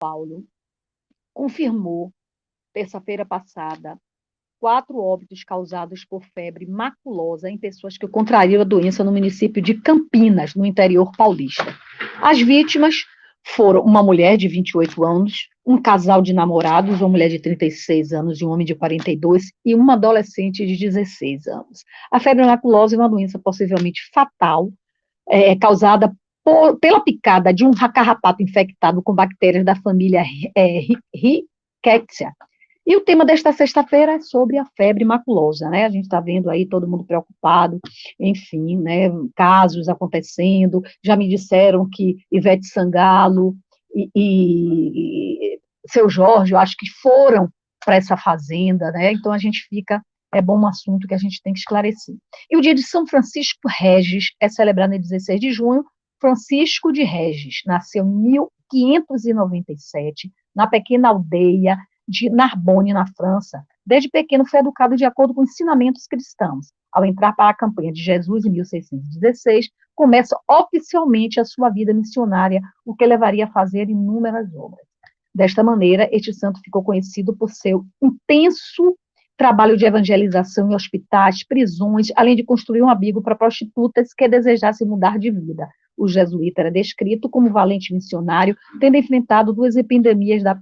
Paulo confirmou, terça-feira passada, 4 óbitos causados por febre maculosa em pessoas que contraíram a doença no município de Campinas, no interior paulista. As vítimas foram uma mulher de 28 anos, um casal de namorados, uma mulher de 36 anos e um homem de 42, e uma adolescente de 16 anos. A febre maculosa é uma doença possivelmente fatal, causada pela picada de um carrapato infectado com bactérias da família Rickettsia. E o tema desta sexta-feira é sobre a febre maculosa, né? A gente está vendo aí todo mundo preocupado, enfim, né? Casos acontecendo. Já me disseram que Ivete Sangalo e Seu Jorge, eu acho que foram para essa fazenda, né? Então a gente fica, é bom um assunto que a gente tem que esclarecer. E o dia de São Francisco Regis é celebrado em 16 de junho. Francisco de Regis nasceu em 1597, na pequena aldeia de Narbonne, na França. Desde pequeno foi educado de acordo com ensinamentos cristãos. Ao entrar para a campanha de Jesus em 1616, começa oficialmente a sua vida missionária, o que levaria a fazer inúmeras obras. Desta maneira, este santo ficou conhecido por seu intenso trabalho de evangelização em hospitais, prisões, além de construir um abrigo para prostitutas que desejassem mudar de vida. O jesuíta era descrito como valente missionário, tendo enfrentado 2 epidemias da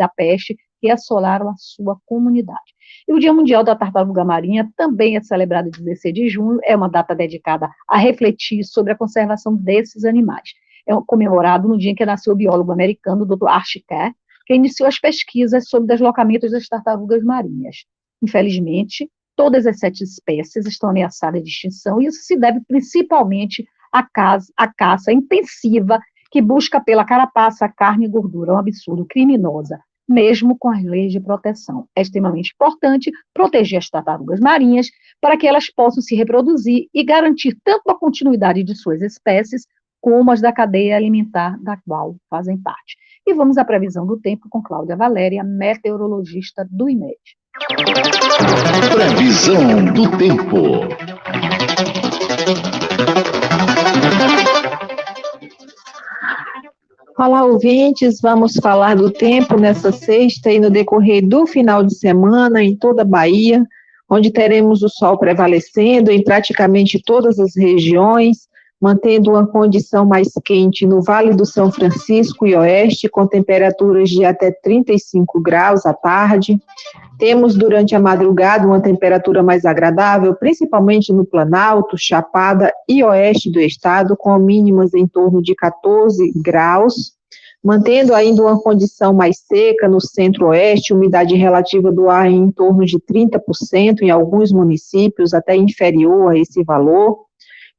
peste que assolaram a sua comunidade. E o Dia Mundial da Tartaruga Marinha também é celebrado em 16 de junho, é uma data dedicada a refletir sobre a conservação desses animais. É comemorado no dia em que nasceu o biólogo americano, Dr. Archie Carr, que iniciou as pesquisas sobre o deslocamento das tartarugas marinhas. Infelizmente, todas as 7 espécies estão ameaçadas de extinção, e isso se deve principalmente à caça intensiva que busca pela carapaça, carne e gordura, um absurdo, criminosa, mesmo com as leis de proteção. É extremamente importante proteger as tartarugas marinhas para que elas possam se reproduzir e garantir tanto a continuidade de suas espécies, como as da cadeia alimentar da qual fazem parte. E vamos à previsão do tempo com Cláudia Valéria, meteorologista do IMED. Previsão do tempo. Olá, ouvintes, vamos falar do tempo nessa sexta e no decorrer do final de semana em toda a Bahia, onde teremos o sol prevalecendo em praticamente todas as regiões, mantendo uma condição mais quente no Vale do São Francisco e Oeste, com temperaturas de até 35 graus à tarde. Temos durante a madrugada uma temperatura mais agradável, principalmente no Planalto, Chapada e Oeste do estado, com mínimas em torno de 14 graus, mantendo ainda uma condição mais seca no Centro-Oeste, umidade relativa do ar em torno de 30%, em alguns municípios até inferior a esse valor.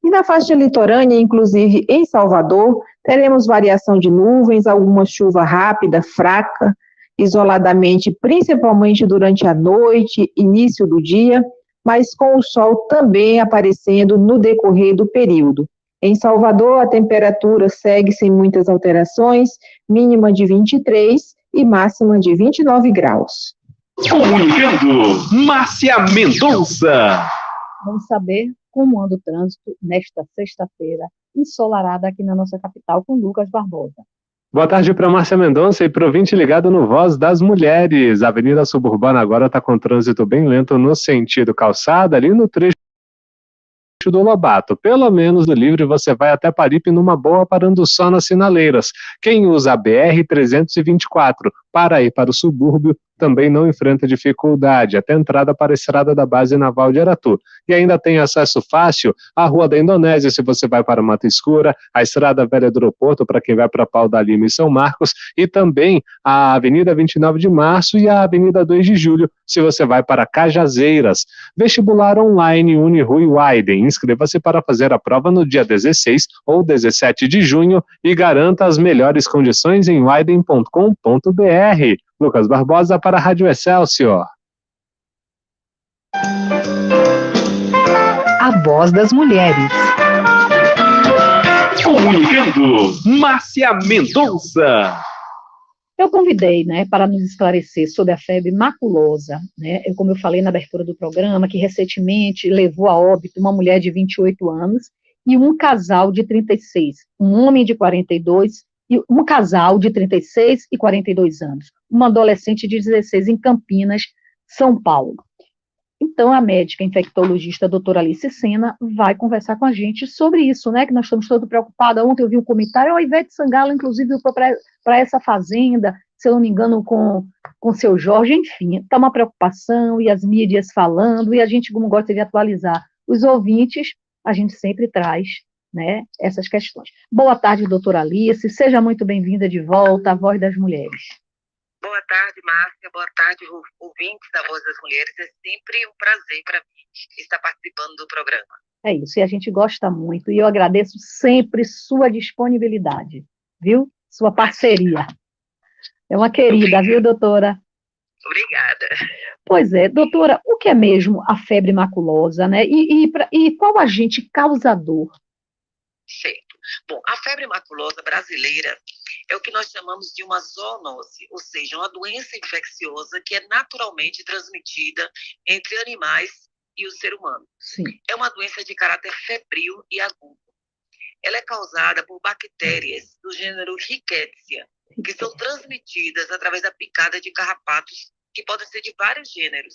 E na faixa litorânea, inclusive em Salvador, teremos variação de nuvens, alguma chuva rápida, fraca, isoladamente, principalmente durante a noite, início do dia, mas com o sol também aparecendo no decorrer do período. Em Salvador, a temperatura segue sem muitas alterações, mínima de 23 e máxima de 29 graus. Comunicando, Márcia Mendonça. Vamos saber como anda o trânsito nesta sexta-feira ensolarada aqui na nossa capital com Lucas Barbosa. Boa tarde para Márcia Mendonça e para o ouvinte ligado no Voz das Mulheres. A Avenida Suburbana agora está com trânsito bem lento no sentido calçada, ali no trecho do Lobato. Pelo menos do Livre você vai até Paripe numa boa, parando só nas sinaleiras. Quem usa a BR-324 para ir para o subúrbio também não enfrenta dificuldade, até a entrada para a Estrada da Base Naval de Aratu. E ainda tem acesso fácil à Rua da Indonésia, se você vai para Mata Escura, a Estrada Velha do Aeroporto, para quem vai para Pau da Lima e São Marcos, e também a Avenida 29 de Março e a Avenida 2 de Julho, se você vai para Cajazeiras. Vestibular online Uniru e Widen. Inscreva-se para fazer a prova no dia 16 ou 17 de junho e garanta as melhores condições em widen.com.br. Lucas Barbosa para a Rádio Excelsior. A Voz das Mulheres. Comunicando, Márcia Mendonça. Eu convidei, né, para nos esclarecer sobre a febre maculosa, né, como eu falei na abertura do programa, que recentemente levou a óbito uma mulher de 28 anos e um casal de 36, um homem de 42 e um casal de 36 e 42 anos, uma adolescente de 16 em Campinas, São Paulo. Então, a médica infectologista, a doutora Alice Sena, vai conversar com a gente sobre isso, né, que nós estamos todos preocupados. Ontem eu vi um comentário, a Ivete Sangalo, inclusive, foi para essa fazenda, se eu não me engano, com o seu Jorge, enfim, está uma preocupação, e as mídias falando, e a gente, como gosta de atualizar os ouvintes, a gente sempre traz, né, essas questões. Boa tarde, doutora Alice, seja muito bem-vinda de volta à Voz das Mulheres. Boa tarde, Márcia. Boa tarde, ouvintes da Voz das Mulheres. É sempre um prazer para mim estar participando do programa. É isso, e a gente gosta muito, e eu agradeço sempre sua disponibilidade, viu? Sua parceria. É uma querida, viu, doutora? Obrigada. Pois é, doutora, o que é mesmo a febre maculosa, né? E qual agente causador? Certo. Bom, a febre maculosa brasileira é o que nós chamamos de uma zoonose, ou seja, uma doença infecciosa que é naturalmente transmitida entre animais e o ser humano. Sim. É uma doença de caráter febril e agudo. Ela é causada por bactérias do gênero Rickettsia, que são transmitidas através da picada de carrapatos, que podem ser de vários gêneros,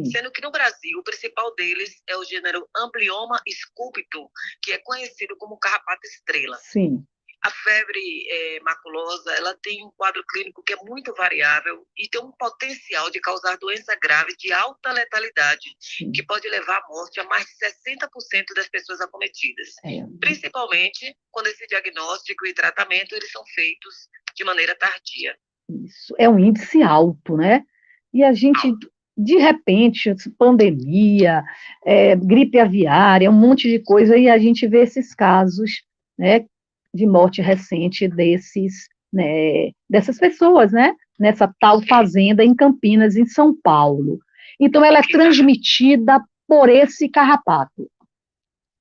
sendo que no Brasil o principal deles é o gênero Amblyomma sculptum, que é conhecido como carrapato estrela. Sim. A febre maculosa, ela tem um quadro clínico que é muito variável e tem um potencial de causar doença grave de alta letalidade, que pode levar à morte a mais de 60% das pessoas acometidas, principalmente quando esse diagnóstico e tratamento eles são feitos de maneira tardia. Isso, é um índice alto, né? E a gente, de repente, pandemia, gripe aviária, um monte de coisa, e a gente vê esses casos, né, de morte recente dessas pessoas, né, nessa tal fazenda em Campinas, em São Paulo. Então, ela é transmitida por esse carrapato.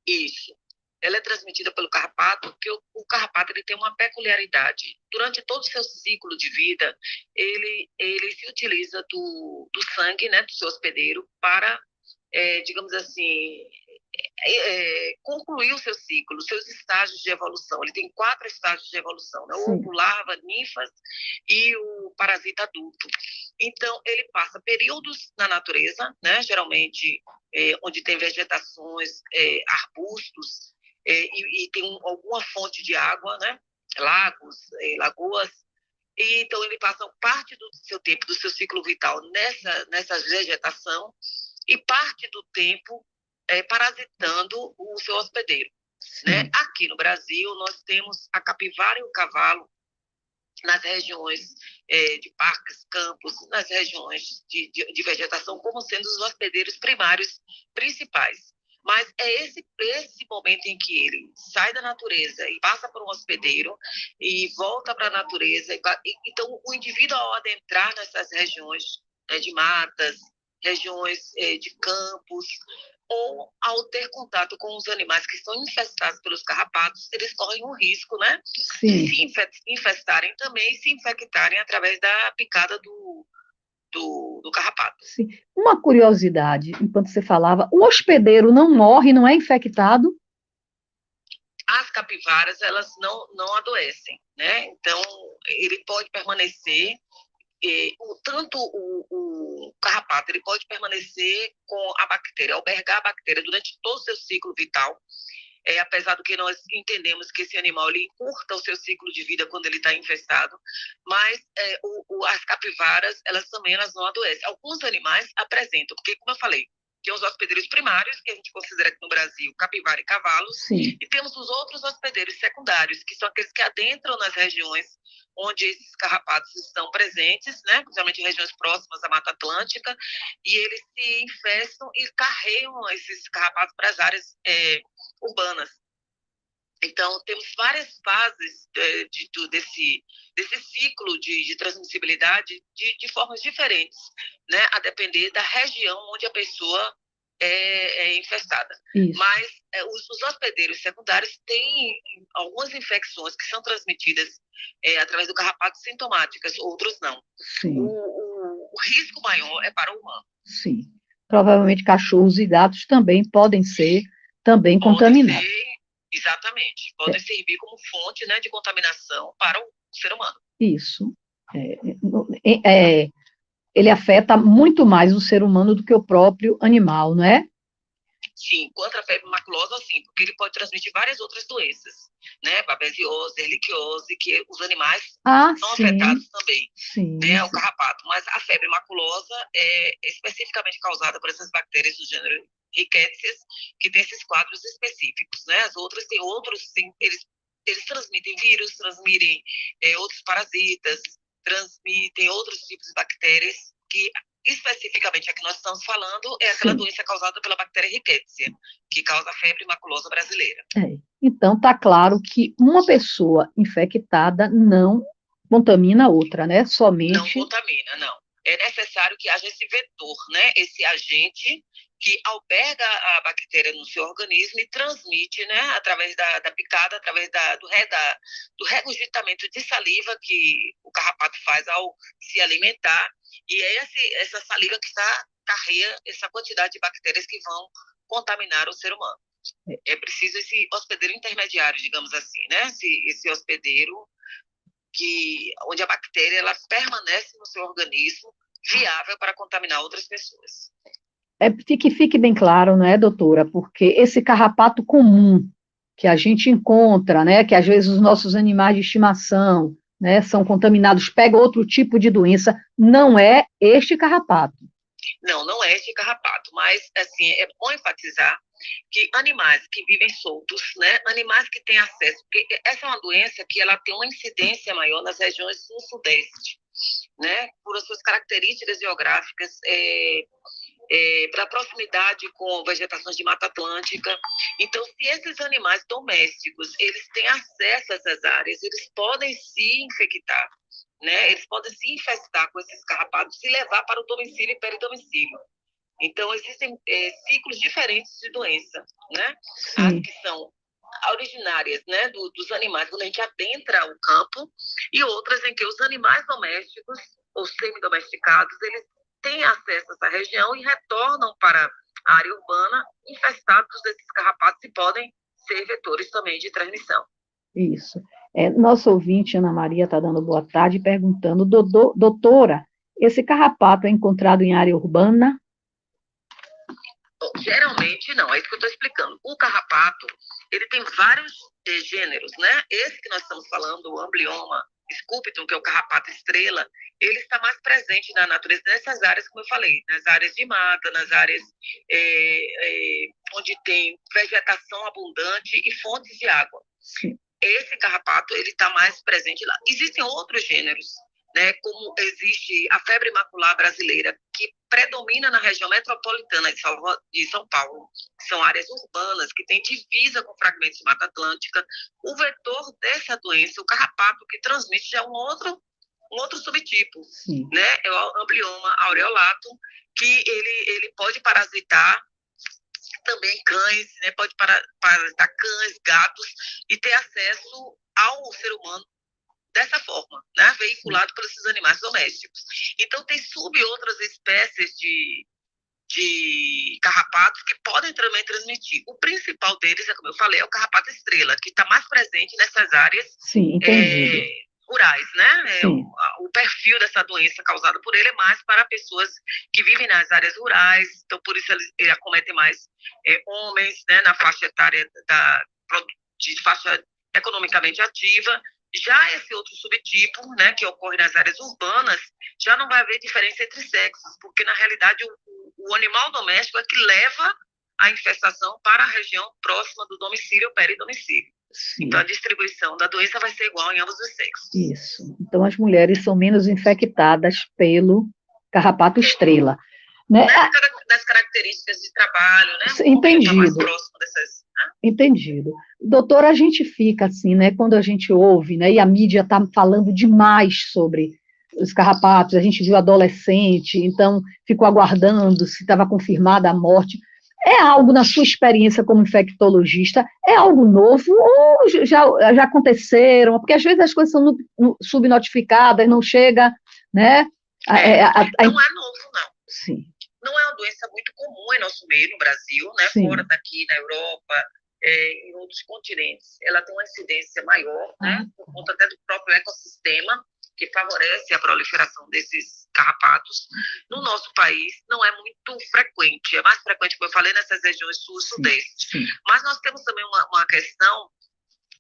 Isso. Ela é transmitida pelo carrapato, porque o carrapato ele tem uma peculiaridade. Durante todo o seu ciclo de vida, ele se utiliza do sangue, né, do seu hospedeiro para, digamos assim, concluir o seu ciclo, os seus estágios de evolução. Ele tem 4 estágios de evolução, né? O ovo, larva, ninfas e o parasita adulto. Então, ele passa períodos na natureza, né, geralmente onde tem vegetações, arbustos, e tem alguma fonte de água, né? Lagos, lagoas. E, então, ele passa parte do seu tempo, do seu ciclo vital nessa vegetação e parte do tempo parasitando o seu hospedeiro. Né? Aqui no Brasil, nós temos a capivara e o cavalo nas regiões de parques, campos, nas regiões de vegetação, como sendo os hospedeiros primários principais. Mas é esse momento em que ele sai da natureza e passa por um hospedeiro e volta para a natureza. Então, o indivíduo, ao adentrar nessas regiões de matas, regiões de campos, ou ao ter contato com os animais que estão infestados pelos carrapatos, eles correm um risco, né, de se infestarem também e se infectarem através da picada do carrapato. Sim. Uma curiosidade, enquanto você falava, o hospedeiro não morre, não é infectado? As capivaras, elas não adoecem, né? Então, ele pode permanecer, tanto o carrapato, ele pode permanecer com a bactéria, albergar a bactéria durante todo o seu ciclo vital, apesar do que nós entendemos que esse animal ele encurta o seu ciclo de vida quando ele está infestado, mas as capivaras, elas não adoecem. Alguns animais apresentam, porque, como eu falei, tem os hospedeiros primários, que a gente considera aqui no Brasil capivara e cavalos, e temos os outros hospedeiros secundários, que são aqueles que adentram nas regiões onde esses carrapatos estão presentes, né, principalmente em regiões próximas à Mata Atlântica, e eles se infestam e carregam esses carrapatos para as áreas urbanas. Então, temos várias fases desse ciclo de transmissibilidade de formas diferentes, né, a depender da região onde a pessoa é infestada. Isso. Mas os hospedeiros secundários têm algumas infecções que são transmitidas através do carrapato sintomáticas, outros não. Sim. O risco maior é para o humano. Sim. Provavelmente cachorros e gatos também podem ser contaminados. Exatamente. Podem servir como fonte, né, de contaminação para ser humano. Isso. Ele afeta muito mais o ser humano do que o próprio animal, não é? Sim, contra a febre maculosa, sim, porque ele pode transmitir várias outras doenças, né? Babesiose, erliquiose, que os animais são afetados também, sim, né? O carrapato. Mas a febre maculosa é especificamente causada por essas bactérias do gênero Rickettsia, que tem esses quadros específicos, né? As outras têm outros, sim, eles transmitem vírus, transmitem outros parasitas, transmitem outros tipos de bactérias que especificamente a que nós estamos falando é aquela doença causada pela bactéria Rickettsia, que causa a febre maculosa brasileira. Então, está claro que uma pessoa infectada não contamina a outra, né? Somente... Não contamina, não. É necessário que haja esse vetor, né? Esse agente que alberga a bactéria no seu organismo e transmite, né? Através da picada, através do regurgitamento de saliva que o carrapato faz ao se alimentar. E é essa saliva que carrega essa quantidade de bactérias que vão contaminar o ser humano. É preciso esse hospedeiro intermediário, digamos assim, né? Esse hospedeiro onde a bactéria ela permanece no seu organismo viável para contaminar outras pessoas. Que fique bem claro, não é, doutora? Porque esse carrapato comum que a gente encontra, né? Que às vezes os nossos animais de estimação, né, são contaminados, pegam outro tipo de doença, não é este carrapato. Não é este carrapato, mas assim, é bom enfatizar que animais que vivem soltos, né, animais que têm acesso, porque essa é uma doença que ela tem uma incidência maior nas regiões sul-sudeste, né, por as suas características geográficas, para proximidade com vegetações de Mata Atlântica. Então, se esses animais domésticos, eles têm acesso a essas áreas, eles podem se infectar, né? Eles podem se infestar com esses carrapatos e levar para o domicílio e peridomicílio. Então, existem ciclos diferentes de doença, né? As que são originárias, né, dos animais, quando a gente adentra o campo, e outras em que os animais domésticos ou semi-domesticados, eles têm acesso a essa região e retornam para a área urbana infestados desses carrapatos e podem ser vetores também de transmissão. Isso. Nosso ouvinte, Ana Maria, está dando boa tarde, perguntando, doutora, esse carrapato é encontrado em área urbana? Geralmente não, é isso que eu estou explicando. O carrapato, ele tem vários gêneros, né? Esse que nós estamos falando, o Amblyomma sculptum, que é o carrapato estrela, ele está mais presente na natureza nessas áreas, como eu falei, nas áreas de mata, nas áreas onde tem vegetação abundante e fontes de água. Sim. Esse carrapato, ele está mais presente lá. Existem outros gêneros, né, como existe a febre macular brasileira, que predomina na região metropolitana de São Paulo. São áreas urbanas que têm divisa com fragmentos de Mata Atlântica. O vetor dessa doença, o carrapato que transmite, já é um outro subtipo, né? É o Amblyomma aureolatum, que ele pode parasitar também cães, né? Pode parasitar cães, gatos, e ter acesso ao ser humano dessa forma, né? Veiculado por esses animais domésticos. Então, tem outras espécies de carrapatos que podem também transmitir. O principal deles, como eu falei, é o carrapato estrela, que está mais presente nessas áreas rurais, né? O perfil dessa doença causada por ele é mais para pessoas que vivem nas áreas rurais, então por isso ele acomete mais homens, né, na faixa etária de faixa economicamente ativa. Já esse outro subtipo, né, que ocorre nas áreas urbanas, já não vai haver diferença entre sexos, porque na realidade o animal doméstico é que leva a infestação para a região próxima do domicílio ou peridomicílio. Sim. Então a distribuição da doença vai ser igual em ambos os sexos. Isso. Então as mulheres são menos infectadas pelo carrapato estrela. Né? Das características de trabalho, né? Entendido. Mais próximo dessas, né? Entendido. Doutora, a gente fica assim, né? Quando a gente ouve, né? E a mídia está falando demais sobre os carrapatos, a gente viu adolescente, então ficou aguardando se estava confirmada a morte. É algo, na sua experiência como infectologista, é algo novo ou já aconteceram? Porque às vezes as coisas são subnotificadas, não chega, né? Não é novo, não. Sim. Não é uma doença muito comum em nosso meio, no Brasil, né? Sim. Fora daqui, na Europa, em outros continentes, ela tem uma incidência maior, né, por conta até do próprio ecossistema, que favorece a proliferação desses carrapatos. No nosso país, não é muito frequente, é mais frequente, como eu falei, nessas regiões sul e sudeste. Sim. Mas nós temos também uma questão,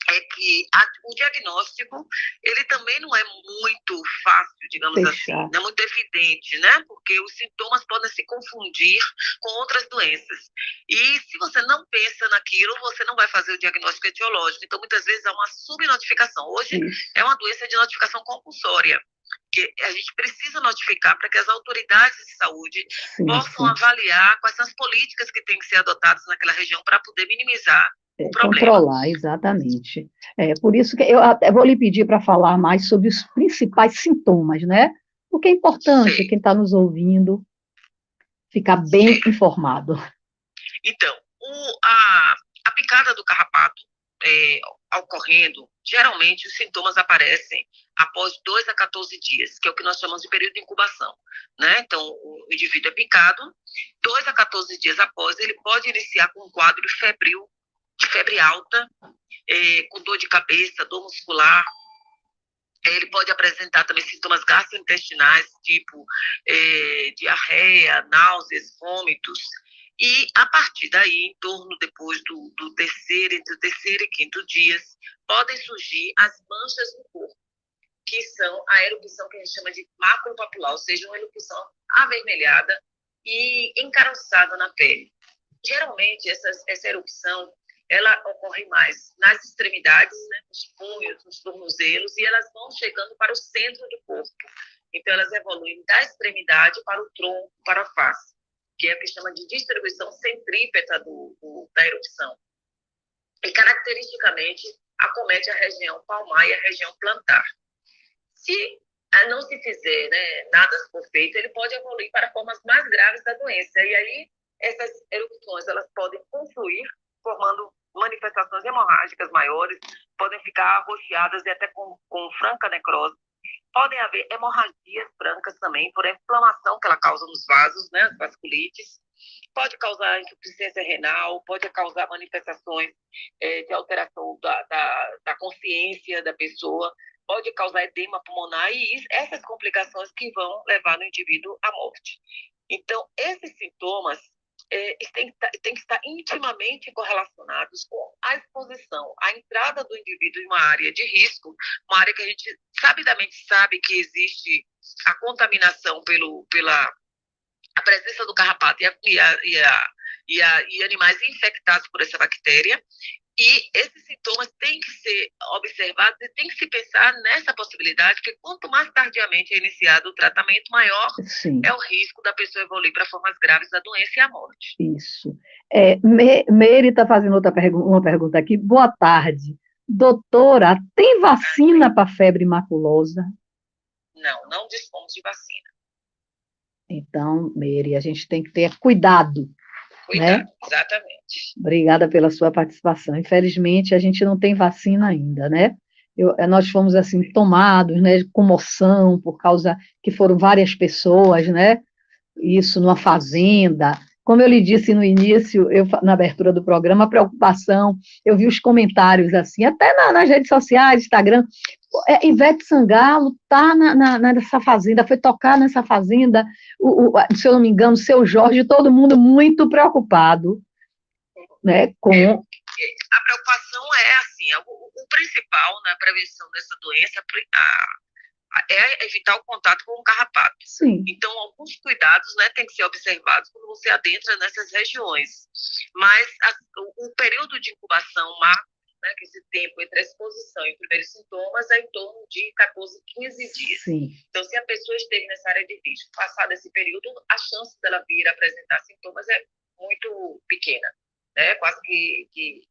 é que o diagnóstico, ele também não é muito fácil, digamos assim, não é muito evidente, né? Porque os sintomas podem se confundir com outras doenças. E se você não pensa naquilo, você não vai fazer o diagnóstico etiológico. Então, muitas vezes, há uma subnotificação. Hoje, é uma doença de notificação compulsória, que a gente precisa notificar para que as autoridades de saúde possam avaliar quais são as políticas que têm que ser adotadas naquela região para poder minimizar o problema. Controlar, exatamente. Por isso que eu até vou lhe pedir para falar mais sobre os principais sintomas, né? Porque é importante quem está nos ouvindo ficar bem informado. Então, a picada do carrapato ocorrendo, geralmente os sintomas aparecem após 2 a 14 dias, que é o que nós chamamos de período de incubação, né? Então, o indivíduo é picado, 2 a 14 dias após, ele pode iniciar com um quadro febril, de febre alta, com dor de cabeça, dor muscular. Ele pode apresentar também sintomas gastrointestinais, tipo diarreia, náuseas, vômitos. E, a partir daí, em torno depois do terceiro, entre o terceiro e quinto dias, podem surgir as manchas no corpo, que são a erupção que a gente chama de maculopapular, ou seja, uma erupção avermelhada e encaroçada na pele. Geralmente, essa erupção, ela ocorre mais nas extremidades, né, nos punhos, nos tornozelos, e elas vão chegando para o centro do corpo. Então, elas evoluem da extremidade para o tronco, para a face, que é o que chama de distribuição centrípeta da erupção. E, caracteristicamente, acomete a região palmar e a região plantar. Se não se fizer, né, nada se for feito, ele pode evoluir para formas mais graves da doença. E aí, essas erupções, elas podem confluir, formando manifestações hemorrágicas maiores, podem ficar arroxeadas e até com franca necrose. Podem haver hemorragias brancas também, por inflamação que ela causa nos vasos, né, as vasculites. Pode causar insuficiência renal, pode causar manifestações de alteração da consciência da pessoa, pode causar edema pulmonar e essas complicações que vão levar no indivíduo à morte. Então, esses sintomas têm que estar intimamente correlacionados com a exposição, a entrada do indivíduo em uma área de risco, uma área que a gente sabidamente sabe que existe a contaminação pela a presença do carrapato e animais infectados por essa bactéria. E esses sintomas têm que ser observados e tem que se pensar nessa possibilidade que quanto mais tardiamente é iniciado o tratamento, maior é o risco da pessoa evoluir para formas graves da doença e a morte. Isso. Meire está fazendo uma pergunta aqui. Boa tarde. Doutora, tem vacina para febre maculosa? Não dispomos de vacina. Então, Meire, a gente tem que ter cuidado. Né? Exatamente. Obrigada pela sua participação. Infelizmente, a gente não tem vacina ainda, né? Nós fomos, assim, tomados, né, de comoção, por causa que foram várias pessoas, né? Isso numa fazenda. Como eu lhe disse no início, na abertura do programa, a preocupação, eu vi os comentários, assim, até nas redes sociais, Instagram, Ivete Sangalo está nessa fazenda, foi tocar nessa fazenda, se eu não me engano, o seu Jorge, todo mundo muito preocupado, né, com... A preocupação é, assim, o principal na prevenção dessa doença é evitar o contato com o carrapato. Sim. Então, alguns cuidados, né, têm que ser observados quando você adentra nessas regiões. Mas o período de incubação né, que esse tempo entre a exposição e os primeiros sintomas é em torno de 14, 15 dias. Sim. Então, se a pessoa esteve nessa área de risco, passado esse período, a chance dela vir a apresentar sintomas é muito pequena, né, quase que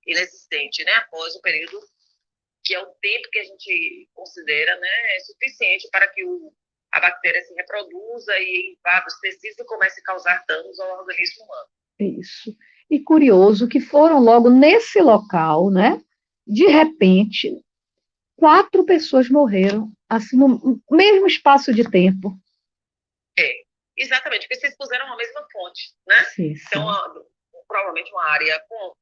inexistente, né, após o período que é o tempo que a gente considera, né, suficiente para que a bactéria se reproduza e invada os tecidos e comece a causar danos ao organismo humano. Isso. E curioso que foram logo nesse local, né? De repente, 4 pessoas morreram, assim, no mesmo espaço de tempo. Exatamente, porque vocês puseram a mesma fonte, né? Sim. Então, provavelmente uma área com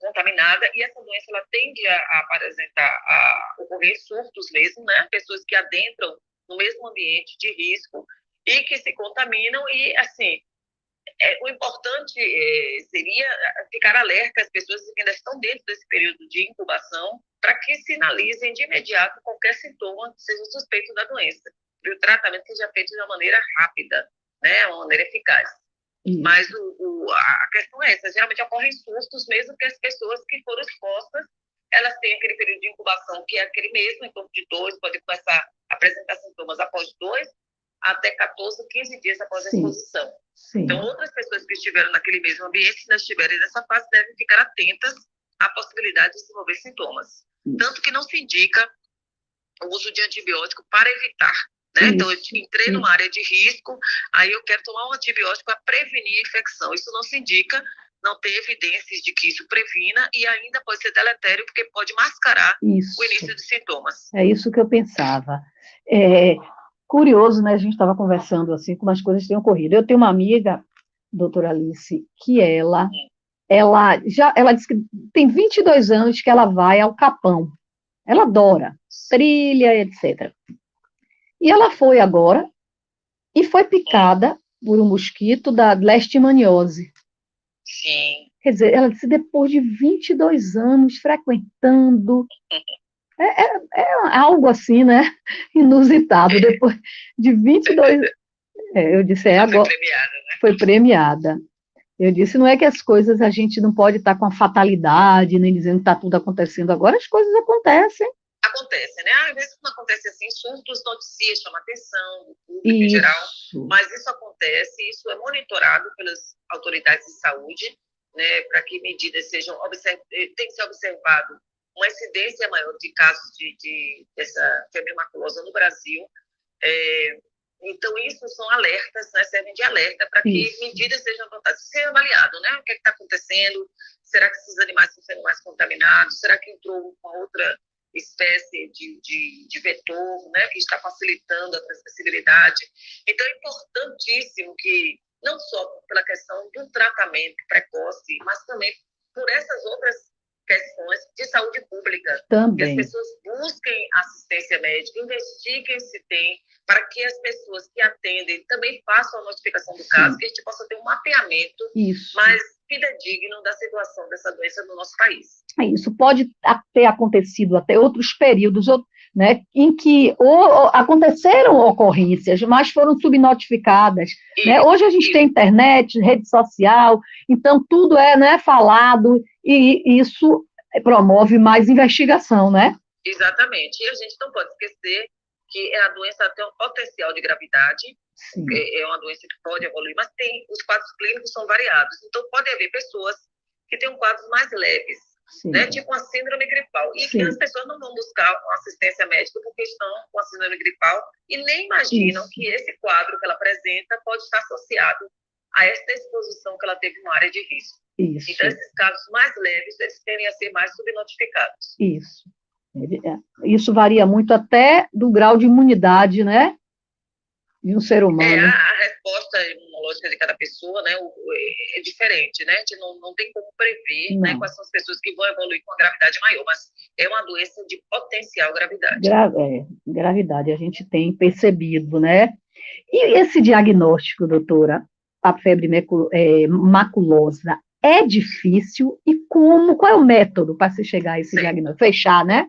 contaminada, e essa doença ela tende a apresentar, a ocorrer surtos mesmo, né? Pessoas que adentram no mesmo ambiente de risco e que se contaminam, e assim, o importante seria ficar alerta às pessoas que ainda estão dentro desse período de incubação, para que sinalizem de imediato qualquer sintoma que seja suspeito da doença, e o tratamento seja feito de uma maneira rápida, né, uma maneira eficaz. Mas a questão é essa, geralmente ocorrem sustos, mesmo que as pessoas que foram expostas, elas têm aquele período de incubação, que é aquele mesmo, em torno de 2, pode começar a apresentar sintomas após 2, até 14, 15 dias após a exposição. Sim. Então, outras pessoas que estiveram naquele mesmo ambiente, se não estiverem nessa fase, devem ficar atentas à possibilidade de desenvolver sintomas. Tanto que não se indica o uso de antibiótico para evitar, né? Então, eu entrei numa área de risco, aí eu quero tomar um antibiótico para prevenir a infecção. Isso não se indica, não tem evidências de que isso previna, e ainda pode ser deletério, porque pode mascarar o início de sintomas. É isso que eu pensava. Curioso, né? A gente estava conversando assim, como as coisas têm ocorrido. Eu tenho uma amiga, doutora Alice, que ela disse que tem 22 anos que ela vai ao Capão. Ela adora trilha, etc. E ela foi agora e foi picada por um mosquito da leishmaniose. Sim. Quer dizer, ela disse, depois de 22 anos frequentando, é algo assim, né? Inusitado. Depois de 22... eu disse, agora... Foi premiada, né? Foi premiada. Eu disse, não é que as coisas, a gente não pode estar com a fatalidade, nem dizendo que está tudo acontecendo agora, as coisas acontecem. Acontece, né? Às vezes não acontece assim, surtos, noticias, chama atenção do público em geral, mas isso acontece, isso é monitorado pelas autoridades de saúde, né, para que medidas sejam observadas, tem que ser observado uma incidência maior de casos dessa febre maculosa no Brasil. Então, isso são alertas, né, servem de alerta para que medidas sejam adotadas. Ser avaliado, né, o que está acontecendo, será que esses animais estão sendo mais contaminados, será que entrou uma outra espécie de vetor, né, que está facilitando a transmissibilidade. Então, é importantíssimo que, não só pela questão do tratamento precoce, mas também por essas outras questões de saúde pública. Também. Que as pessoas busquem assistência médica, investiguem se tem, para que as pessoas que atendem também façam a notificação do caso, que a gente possa ter um mapeamento mais fidedigno da situação dessa doença no nosso país. Isso pode ter acontecido até outros períodos, né, em que aconteceram ocorrências, mas foram subnotificadas. Né? Hoje a gente tem internet, rede social, então tudo é, né, falado, e isso promove mais investigação, né? Exatamente. E a gente não pode esquecer que a doença tem um potencial de gravidade, é uma doença que pode evoluir, mas os quadros clínicos são variados. Então, pode haver pessoas que têm quadros mais leves, né, tipo uma síndrome gripal, e que as pessoas não vão buscar uma assistência médica porque estão com a síndrome gripal e nem imaginam que esse quadro que ela apresenta pode estar associado a esta exposição que ela teve em uma área de risco. Então, esses casos mais leves, eles tendem a ser mais subnotificados. Isso varia muito até do grau de imunidade, né, de um ser humano. A resposta imunológica de cada pessoa, né, é diferente, né? A gente não tem como prever, né, quais são as pessoas que vão evoluir com uma gravidade maior, mas é uma doença de potencial gravidade. Gravidade, a gente tem percebido, né? E esse diagnóstico, doutora, a febre maculosa, é difícil? E qual é o método para se chegar a esse diagnóstico? Fechar, né?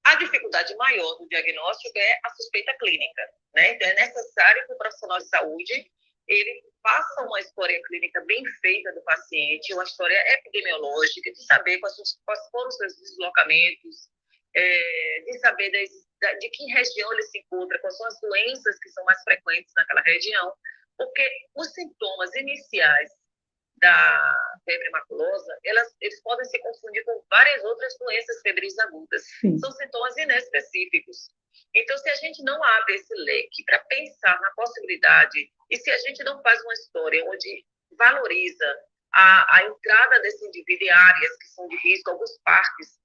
A dificuldade maior do diagnóstico é a suspeita clínica, né? Então, é necessário que o profissional de saúde ele faça uma história clínica bem feita do paciente, uma história epidemiológica, de saber quais foram os seus deslocamentos, de saber de que região ele se encontra, quais são as doenças que são mais frequentes naquela região, porque os sintomas iniciais da febre maculosa, eles podem se confundir com várias outras doenças febris agudas. São sintomas inespecíficos. Então, se a gente não abre esse leque para pensar na possibilidade, e se a gente não faz uma história onde valoriza a entrada desse indivíduo em áreas que são de risco, alguns parques,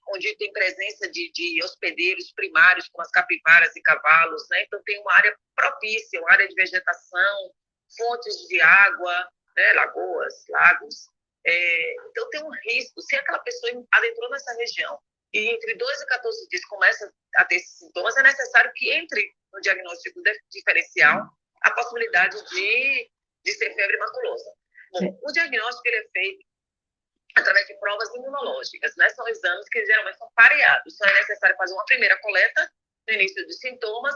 onde tem presença de hospedeiros primários, como as capivaras e cavalos, né? Então, tem uma área propícia, uma área de vegetação, fontes de água, né, lagoas, lagos. Então, tem um risco. Se aquela pessoa adentrou nessa região e entre 2 e 14 dias começa a ter esses sintomas, é necessário que entre no diagnóstico diferencial a possibilidade de ser febre maculosa. Bom, o diagnóstico ele é feito através de provas imunológicas, né? São exames que geralmente são pareados. Então, é necessário fazer uma primeira coleta no início dos sintomas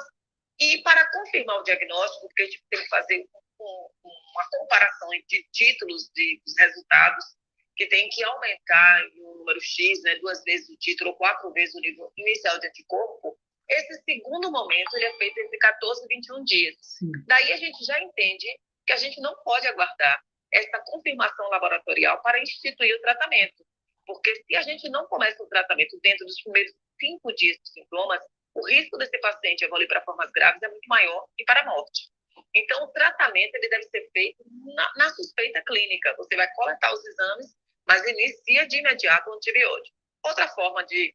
e, para confirmar o diagnóstico, porque a gente tem que fazer uma comparação entre títulos dos resultados, que tem que aumentar em um número X, né, 2 vezes o título ou 4 vezes o nível inicial de anticorpo. Esse segundo momento ele é feito entre 14 e 21 dias. Sim. Daí a gente já entende que a gente não pode aguardar essa confirmação laboratorial para instituir o tratamento. Porque se a gente não começa o tratamento dentro dos primeiros 5 dias dos sintomas, o risco desse paciente evoluir para formas graves é muito maior e para a morte. Então, o tratamento ele deve ser feito na suspeita clínica. Você vai coletar os exames, mas inicia de imediato o antibiótico. Outra forma de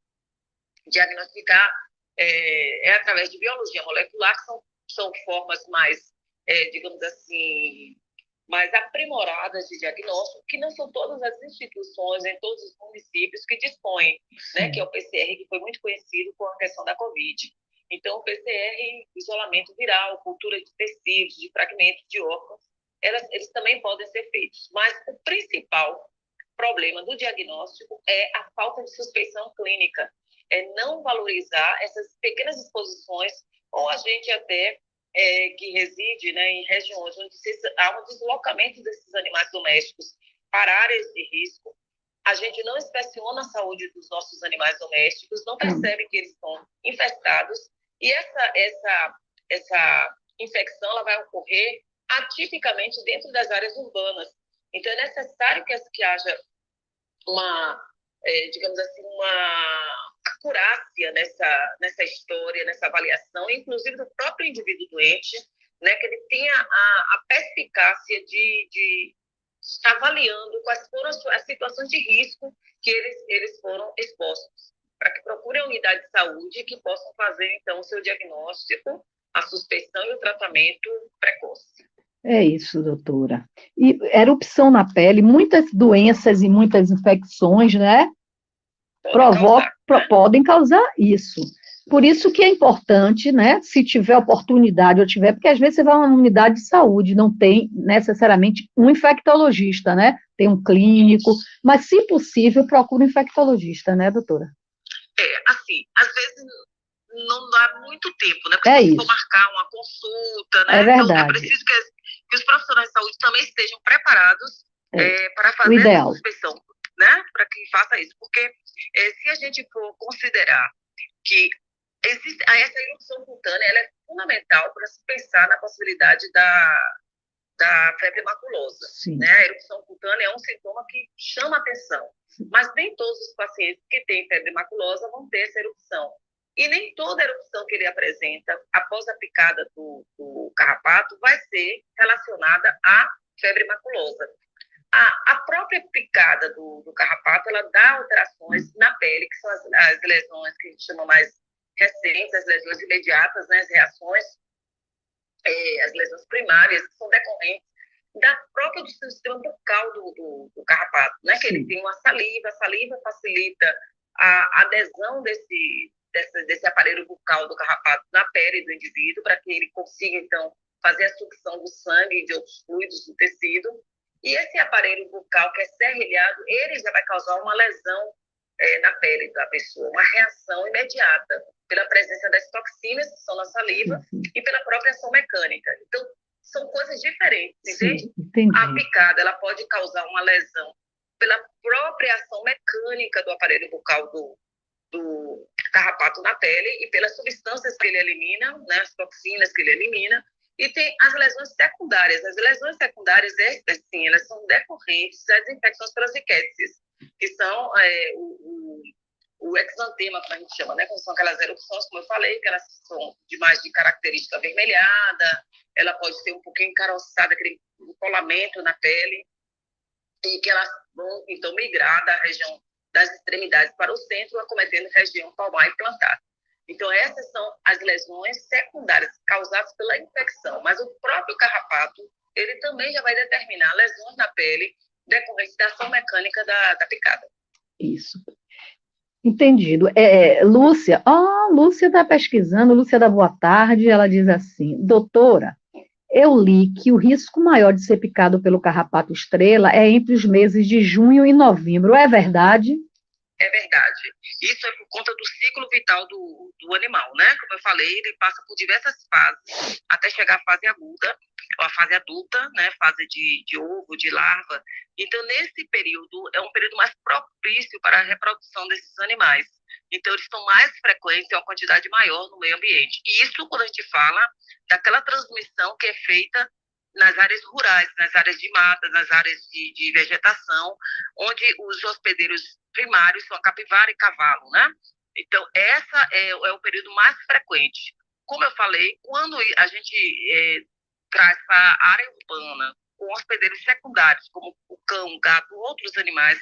diagnosticar é através de biologia molecular, que são formas mais, digamos assim, mais aprimoradas de diagnóstico, que não são todas as instituições, em todos os municípios que dispõem, né, que é o PCR, que foi muito conhecido com a questão da Covid. Então, o PCR, isolamento viral, cultura de tecidos, de fragmentos de órgãos, eles também podem ser feitos. Mas o principal problema do diagnóstico é a falta de suspeição clínica, é não valorizar essas pequenas exposições, ou a gente até que reside, né, em regiões onde há um deslocamento desses animais domésticos para áreas de risco. A gente não inspeciona a saúde dos nossos animais domésticos, não percebe que eles estão infectados, e essa infecção ela vai ocorrer atipicamente dentro das áreas urbanas. Então, é necessário que haja digamos assim, uma acurácia nessa história, nessa avaliação, inclusive do próprio indivíduo doente, né, que ele tenha a perspicácia de estar avaliando quais foram as situações de risco que eles foram expostos, para que procurem a unidade de saúde e que possam fazer, então, o seu diagnóstico, a suspeição e o tratamento precoce. É isso, doutora. E erupção na pele, muitas doenças e muitas infecções, né? Podem causar isso. Por isso que é importante, né, se tiver oportunidade ou tiver, porque às vezes você vai a uma unidade de saúde, não tem necessariamente um infectologista, né? Tem um clínico, mas se possível, procure um infectologista, né, doutora? Assim, às vezes não dá muito tempo, né? Porque se for marcar uma consulta, né? É verdade. Então, é preciso que os profissionais de saúde também estejam preparados para fazer essa suspeição, né? Para que faça isso. Porque se a gente for considerar que essa erupção cutânea, ela é fundamental para se pensar na possibilidade da febre maculosa. Né? A erupção cutânea é um sintoma que chama atenção, mas nem todos os pacientes que têm febre maculosa vão ter essa erupção. E nem toda erupção que ele apresenta após a picada do carrapato vai ser relacionada à febre maculosa. A própria picada do carrapato, ela dá alterações na pele, que são as lesões que a gente chama mais recentes, as lesões imediatas, né, as reações, as lesões primárias, que são decorrentes do sistema bucal do carrapato, né, que ele tem uma saliva, a saliva facilita a adesão desse aparelho bucal do carrapato na pele do indivíduo, para que ele consiga, então, fazer a sucção do sangue e de outros fluidos do tecido. E esse aparelho bucal, que é serrilhado, ele já vai causar uma lesão na pele da pessoa, uma reação imediata, pela presença das toxinas que são na saliva e pela própria ação mecânica. Então, são coisas diferentes, entende? Entendi. A picada, ela pode causar uma lesão pela própria ação mecânica do aparelho bucal do carrapato na pele e pelas substâncias que ele elimina, né, as toxinas que ele elimina. E tem as lesões secundárias. As lesões secundárias, sim, elas são decorrentes das infecções parasiticidas, que são o exantema, que a gente chama, né? Que são aquelas erupções, como eu falei, que elas são de característica avermelhada, ela pode ser um pouquinho encaroçada, aquele colamento na pele, e que elas vão, então, migrar da região das extremidades para o centro, acometendo região palmar e plantar. Então, essas são as lesões secundárias causadas pela infecção. Mas o próprio carrapato, ele também já vai determinar lesões na pele decorrente da ação mecânica da picada. Isso. Entendido. Lúcia, Lúcia está pesquisando, Lúcia da Boa Tarde, ela diz assim, doutora, eu li que o risco maior de ser picado pelo carrapato estrela é entre os meses de junho e novembro, é verdade? É verdade. Isso é por conta do ciclo vital do animal, né? Como eu falei, ele passa por diversas fases até chegar à fase aguda, ou a fase adulta, né? Fase de ovo, de larva. Então, nesse período, é um período mais propício para a reprodução desses animais. Então, eles são mais frequentes, em uma quantidade maior no meio ambiente. Isso quando a gente fala daquela transmissão que é feita nas áreas rurais, nas áreas de mata, nas áreas de vegetação, onde os hospedeiros primários são a capivara e cavalo, né? Então, essa é o período mais frequente. Como eu falei, quando a gente traz para a área urbana com hospedeiros secundários, como o cão, o gato, outros animais,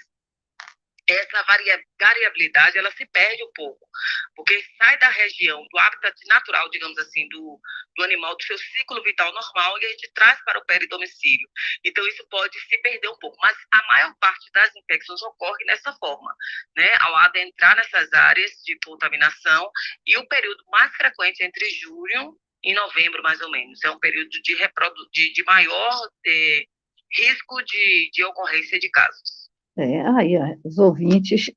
essa variabilidade, ela se perde um pouco, porque sai da região, do habitat natural, digamos assim, do animal, do seu ciclo vital normal, e a gente traz para o peridomicílio. Então, isso pode se perder um pouco, mas a maior parte das infecções ocorre dessa forma, né? Ao adentrar nessas áreas de contaminação, e o período mais frequente é entre julho e novembro, mais ou menos. É um período de maior risco de ocorrência de casos. Aí, os ouvintes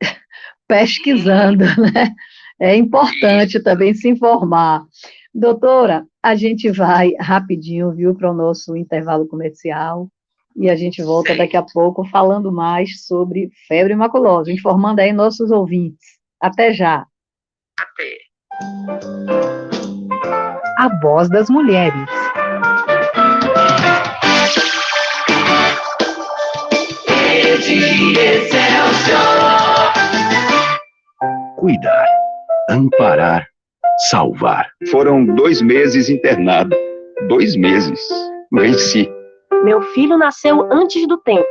pesquisando, né? É importante também se informar. Doutora, a gente vai rapidinho, viu, para o nosso intervalo comercial, e a gente volta daqui a pouco falando mais sobre febre maculosa, informando aí nossos ouvintes. Até já. Até. A Voz das Mulheres. Cuidar, amparar, salvar. Foram 2 meses internado. 2 meses. Venci. Meu filho nasceu antes do tempo.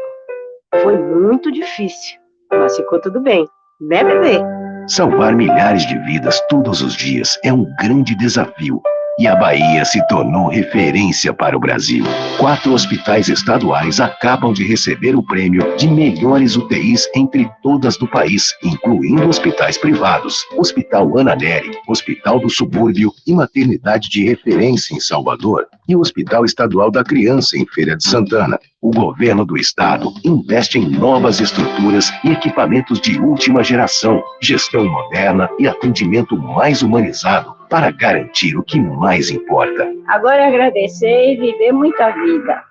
Foi muito difícil, mas ficou tudo bem, né, bebê? Salvar milhares de vidas todos os dias é um grande desafio. E a Bahia se tornou referência para o Brasil. 4 hospitais estaduais acabam de receber o prêmio de melhores UTIs entre todas do país, incluindo hospitais privados, Hospital Ana Nery, Hospital do Subúrbio e Maternidade de Referência em Salvador, e o Hospital Estadual da Criança em Feira de Santana. O governo do estado investe em novas estruturas e equipamentos de última geração, gestão moderna e atendimento mais humanizado para garantir o que mais importa. Agora agradecer e viver muita vida.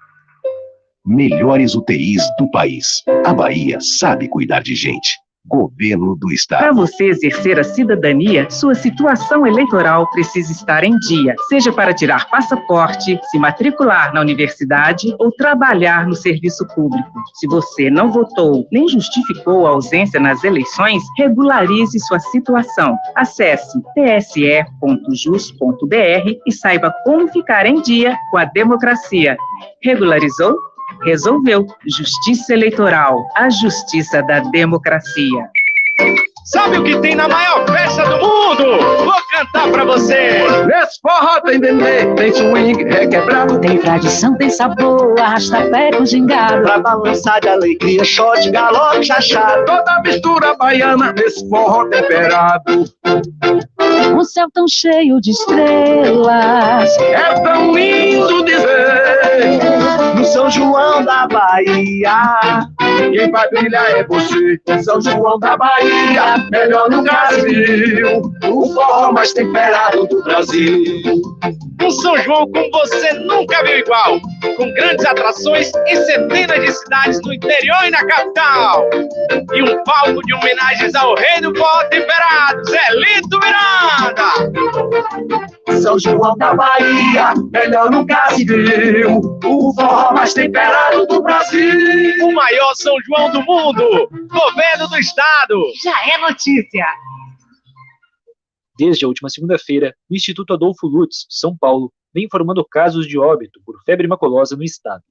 Melhores UTIs do país. A Bahia sabe cuidar de gente. Governo do Estado. Para você exercer a cidadania, sua situação eleitoral precisa estar em dia, seja para tirar passaporte, se matricular na universidade ou trabalhar no serviço público. Se você não votou nem justificou a ausência nas eleições, regularize sua situação. Acesse tse.jus.br e saiba como ficar em dia com a democracia. Regularizou? Resolveu. Justiça Eleitoral, a justiça da democracia. Sabe o que tem na maior festa do mundo? Vou cantar pra você. Nesse forró tem dendê, tem swing, requebrado. Tem tradição, tem sabor, arrasta pé com gingado. Pra balançar de alegria, shot, galope, chachado. Toda mistura baiana nesse forró temperado. Um céu tão cheio de estrelas. É tão lindo de ver. No São João da Bahia, quem vai brilhar é você. São João da Bahia, melhor no Brasil. O forró mais temperado do Brasil. Um São João como você nunca viu igual, com grandes atrações em centenas de cidades no interior e na capital. E um palco de homenagens ao rei do forró temperado, Zelito Miranda. São João da Bahia, melhor no Brasil. O forró mais temperado do Brasil. O maior São João do mundo, governo do estado. Já é notícia. Desde a última segunda-feira, o Instituto Adolfo Lutz, São Paulo, vem informando casos de óbito por febre maculosa no estado.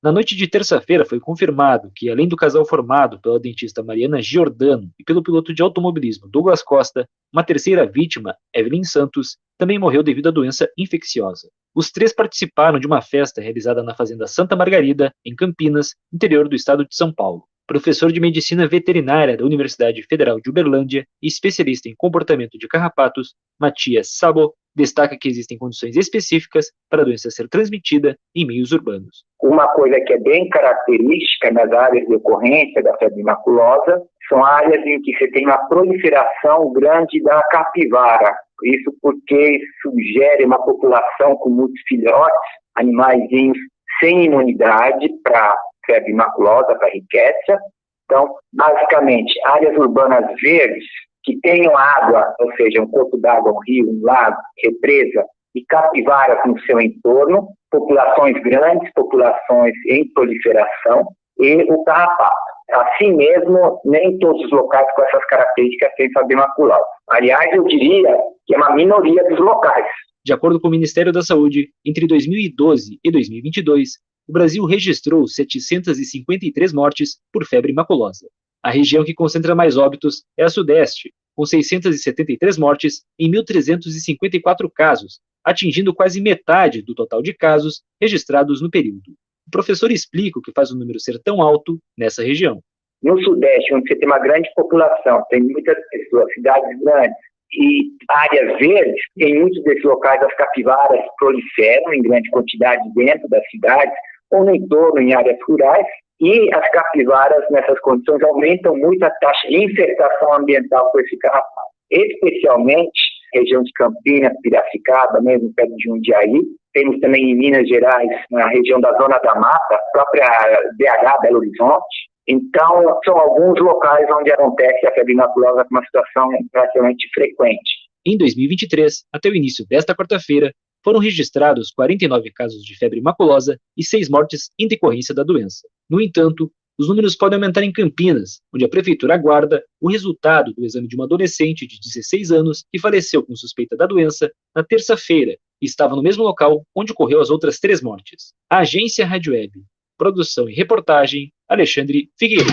Na noite de terça-feira foi confirmado que, além do casal formado pela dentista Mariana Giordano e pelo piloto de automobilismo Douglas Costa, uma terceira vítima, Evelyn Santos, também morreu devido à doença infecciosa. Os três participaram de uma festa realizada na Fazenda Santa Margarida, em Campinas, interior do estado de São Paulo. Professor de Medicina Veterinária da Universidade Federal de Uberlândia e especialista em comportamento de carrapatos, Matias Sabo, destaca que existem condições específicas para a doença ser transmitida em meios urbanos. Uma coisa que é bem característica nas áreas de ocorrência da febre maculosa são áreas em que você tem uma proliferação grande da capivara. Isso porque sugere uma população com muitos filhotes, animaizinhos sem imunidade para febre maculosa, para rickettsia. Então, basicamente, áreas urbanas verdes que tenham água, ou seja, um corpo d'água, um rio, um lago, represa, e capivaras no seu entorno, populações grandes, populações em proliferação, e o carrapato. Assim mesmo, nem todos os locais com essas características têm febre maculosa. Aliás, eu diria que é uma minoria dos locais. De acordo com o Ministério da Saúde, entre 2012 e 2022, o Brasil registrou 753 mortes por febre maculosa. A região que concentra mais óbitos é a Sudeste, com 673 mortes em 1.354 casos, atingindo quase metade do total de casos registrados no período. O professor explica o que faz o número ser tão alto nessa região. No Sudeste, onde você tem uma grande população, tem muitas pessoas, cidades grandes e áreas verdes, em muitos desses locais as capivaras proliferam em grande quantidade dentro das cidades ou no entorno, em áreas rurais, e as capivaras, nessas condições, aumentam muito a taxa de infestação ambiental por esse carrapato. Especialmente, região de Campinas, Piracicaba, mesmo perto de Jundiaí. Temos também em Minas Gerais, na região da Zona da Mata, própria BH, Belo Horizonte. Então, são alguns locais onde acontece a febre maculosa com uma situação praticamente frequente. Em 2023, até o início desta quarta-feira, foram registrados 49 casos de febre maculosa e 6 mortes em decorrência da doença. No entanto, os números podem aumentar em Campinas, onde a prefeitura aguarda o resultado do exame de uma adolescente de 16 anos que faleceu com suspeita da doença na terça-feira e estava no mesmo local onde ocorreu as outras 3 mortes. A agência Rádio Web, produção e reportagem, Alexandre Figueiredo.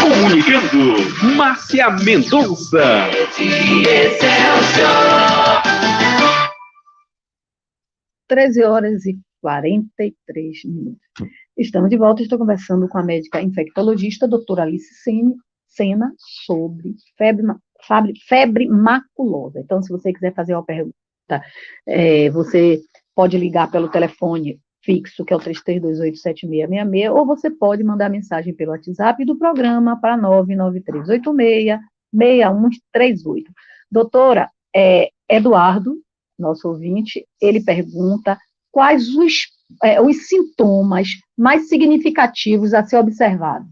Comunicando, Márcia Mendonça. 13h43. Estamos de volta, estou conversando com a médica infectologista, doutora Alice Sena, sobre febre maculosa. Então, se você quiser fazer uma pergunta, você pode ligar pelo telefone fixo, que é o 33287666, ou você pode mandar mensagem pelo WhatsApp do programa para 99386-6138. Doutora, Eduardo, nosso ouvinte, ele pergunta quais os sintomas mais significativos a ser observados.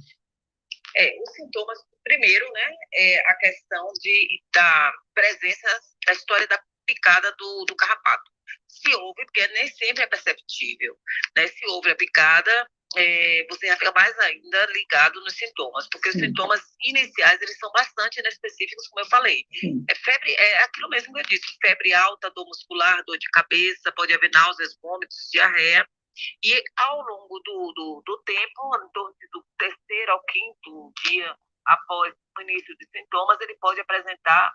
Os sintomas, primeiro, né, é a questão da presença da história da picada do carrapato. Se houve, porque nem sempre é perceptível, né? Se houve a picada, você já fica mais ainda ligado nos sintomas, porque os sintomas iniciais, eles são bastante inespecíficos, como eu falei. Febre, é aquilo mesmo que eu disse, febre alta, dor muscular, dor de cabeça, pode haver náuseas, vômitos, diarreia, e ao longo do tempo, em torno do 3º ao 5º dia após o início de sintomas, ele pode apresentar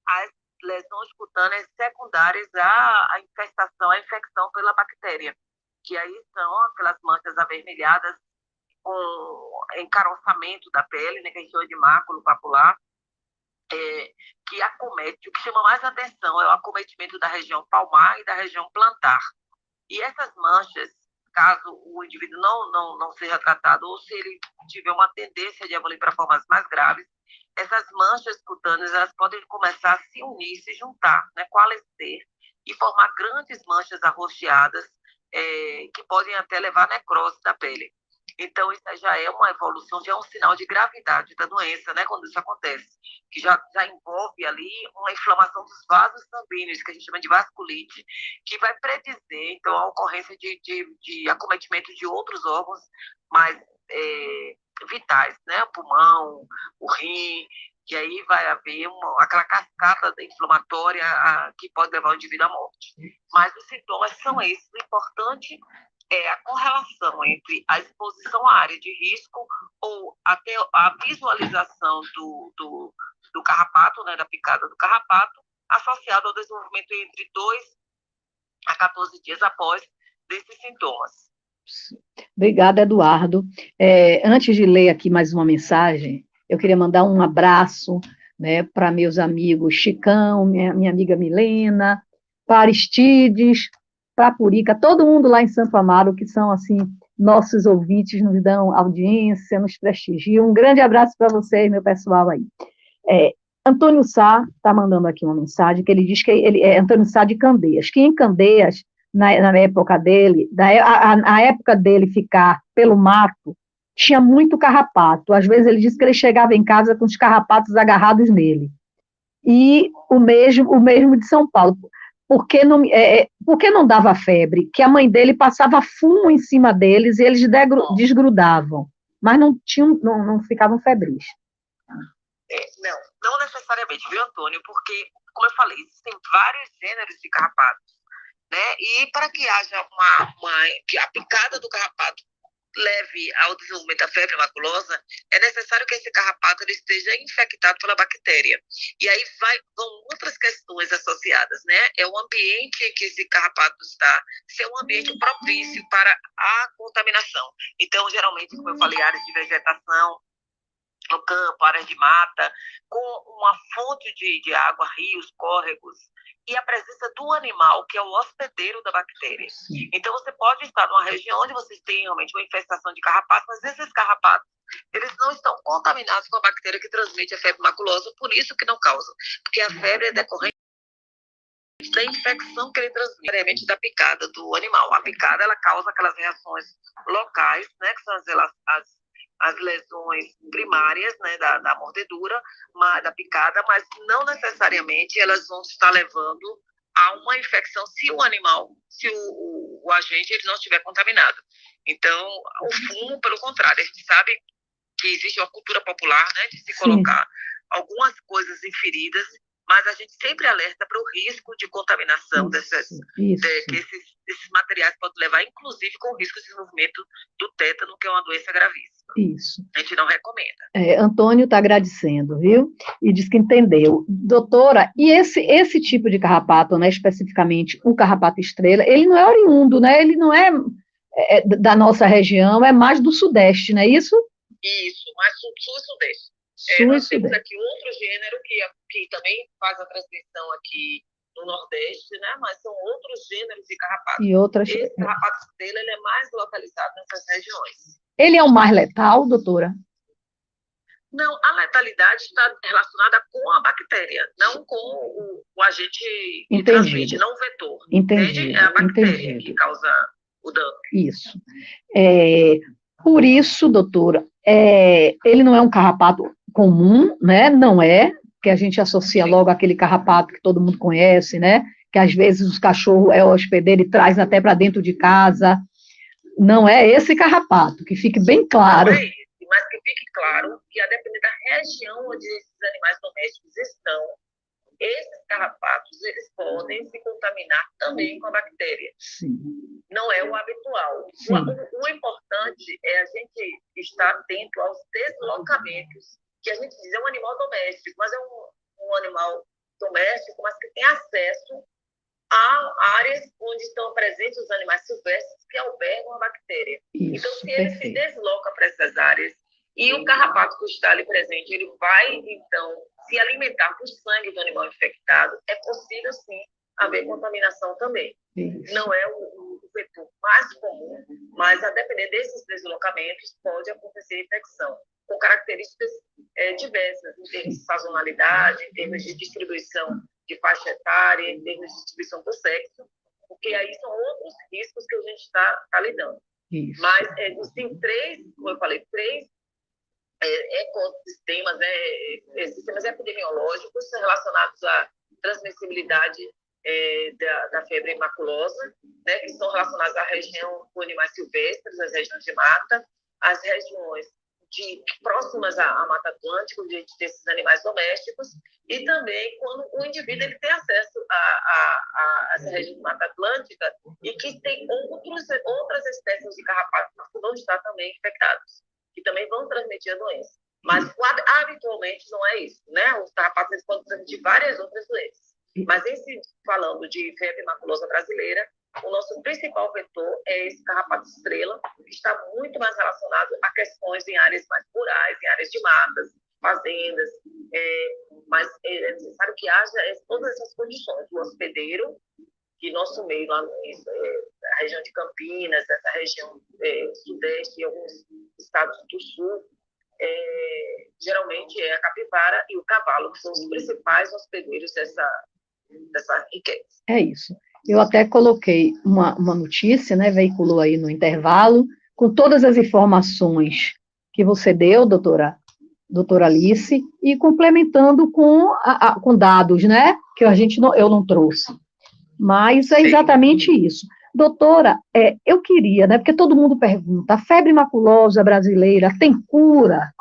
as lesões cutâneas secundárias à infecção pela bactéria, que aí são aquelas manchas avermelhadas com encaroçamento da pele, né, que a gente chama de máculo papular, que acomete. O que chama mais atenção é o acometimento da região palmar e da região plantar. E essas manchas, caso o indivíduo não seja tratado, ou se ele tiver uma tendência de evoluir para formas mais graves, essas manchas cutâneas, elas podem começar a se unir, se juntar, né, coalescer e formar grandes manchas arroxeadas, que podem até levar à necrose da pele. Então, isso já é uma evolução, já é um sinal de gravidade da doença, né, quando isso acontece, que já envolve ali uma inflamação dos vasos sanguíneos, que a gente chama de vasculite, que vai predizer, então, a ocorrência de acometimento de outros órgãos mais vitais, né, o pulmão, o rim, que aí vai haver aquela cascata inflamatória que pode levar o indivíduo à morte. Mas os sintomas são esses. O importante é a correlação entre a exposição à área de risco ou até a visualização do carrapato, né, da picada do carrapato, associado ao desenvolvimento entre 2 a 14 dias após desses sintomas. Obrigada, Eduardo. Antes de ler aqui mais uma mensagem, eu queria mandar um abraço, né, para meus amigos Chicão, minha amiga Milena, para Aristides, para Purica, todo mundo lá em Santo Amaro, que são, assim, nossos ouvintes, nos dão audiência, nos prestigiam. Um grande abraço para vocês, meu pessoal aí. Antônio Sá está mandando aqui uma mensagem, que ele diz que ele é Antônio Sá de Candeias, que em Candeias, na época dele, a época dele ficar pelo mato, tinha muito carrapato. Às vezes ele disse que ele chegava em casa com os carrapatos agarrados nele. E o mesmo de São Paulo. Por que não dava febre? Que a mãe dele passava fumo em cima deles e eles desgrudavam, mas não ficavam febris. Não necessariamente, viu, Antônio? Porque, como eu falei, existem vários gêneros de carrapatos, né? E para que haja que a picada do carrapato leve ao desenvolvimento da febre maculosa, é necessário que esse carrapato ele esteja infectado pela bactéria. E aí vão outras questões associadas, né? É o ambiente em que esse carrapato está, se é um ambiente propício para a contaminação. Então, geralmente, como eu falei, áreas de vegetação, no campo, áreas de mata, com uma fonte de água, rios, córregos, e a presença do animal, que é o hospedeiro da bactéria. Então, você pode estar numa região onde vocês têm realmente uma infestação de carrapatos, mas esses carrapatos, eles não estão contaminados com a bactéria que transmite a febre maculosa, por isso que não causam. Porque a febre é decorrente da infecção que ele transmite, da picada do animal. A picada, ela causa aquelas reações locais, né, que são as lesões primárias, né, da mordedura, da picada, mas não necessariamente elas vão estar levando a uma infecção se o animal, se o agente ele não estiver contaminado. Então, o fumo, pelo contrário, a gente sabe que existe uma cultura popular, né, de se colocar algumas coisas em feridas, mas a gente sempre alerta para o risco de contaminação que esses materiais podem levar, inclusive com o risco de desenvolvimento do tétano, que é uma doença gravíssima. Isso. A gente não recomenda. Antônio está agradecendo, viu? E diz que entendeu. Doutora, e esse tipo de carrapato, né, especificamente o carrapato estrela, ele não é oriundo, né? Ele não é da nossa região, é mais do Sudeste, não é isso? Isso, mais Sul e Sudeste. Nós temos aqui outro gênero que também faz a transmissão aqui no Nordeste, né? Mas são outros gêneros de carrapato. Esse carrapato estrela, ele é mais localizado nessas regiões. Ele é o mais letal, doutora? Não, a letalidade está relacionada com a bactéria, não com o agente que transmite, não o vetor. Entendi. É a bactéria que causa o dano. Isso. Por isso, doutora, ele não é um carrapato comum, né? Não é, que a gente associa logo àquele carrapato que todo mundo conhece, né? Que às vezes os cachorros é o hospedeiro e traz até para dentro de casa. Não é esse carrapato, que fique bem claro. Não é esse, mas que fique claro que, a depender da região onde esses animais domésticos estão, esses carrapatos, eles podem se contaminar também com a bactéria. Sim. Não é o habitual. O importante é a gente estar atento aos deslocamentos, que a gente diz é um animal doméstico, mas é um animal doméstico, mas que tem acesso a áreas onde estão presentes os animais silvestres que albergam a bactéria. Isso, então, se ele se desloca para essas áreas e o carrapato que está ali presente, ele vai, então, se alimentar com o sangue do animal infectado, é possível, sim, haver contaminação também. Isso. Não é o vetor mais comum, mas, a depender desses deslocamentos, pode acontecer infecção, com características diversas, em termos de sazonalidade, em termos de distribuição de faixa etária, em termos de distribuição do sexo, porque aí são outros riscos que a gente está lidando. Isso. Mas existem como eu falei, três ecossistemas, sistemas epidemiológicos relacionados à transmissibilidade da febre maculosa, né, que são relacionados à região com animais silvestres, as regiões de mata, as regiões próximas à Mata Atlântica, onde a gente tem esses animais domésticos, e também quando o indivíduo ele tem acesso a essa região de Mata Atlântica e que tem outras espécies de carrapatos que vão estar também infectados, que também vão transmitir a doença. Mas habitualmente não é isso, né? Os carrapatos eles podem transmitir várias outras doenças. Mas falando de febre maculosa brasileira, o nosso principal vetor é esse carrapato estrela, que está muito mais relacionado a questões em áreas mais rurais, em áreas de matas, fazendas, mas é necessário que haja todas essas condições. O hospedeiro, que nosso meio lá a região de Campinas, essa região sudeste e alguns estados do sul, geralmente é a capivara e o cavalo, que são os principais hospedeiros dessa riqueza. É isso. Eu até coloquei uma notícia, né, veiculou aí no intervalo, com todas as informações que você deu, doutora Alice, e complementando com dados, né, que eu não trouxe. Mas é exatamente isso. Doutora, eu queria, né, porque todo mundo pergunta, a febre maculosa brasileira tem cura?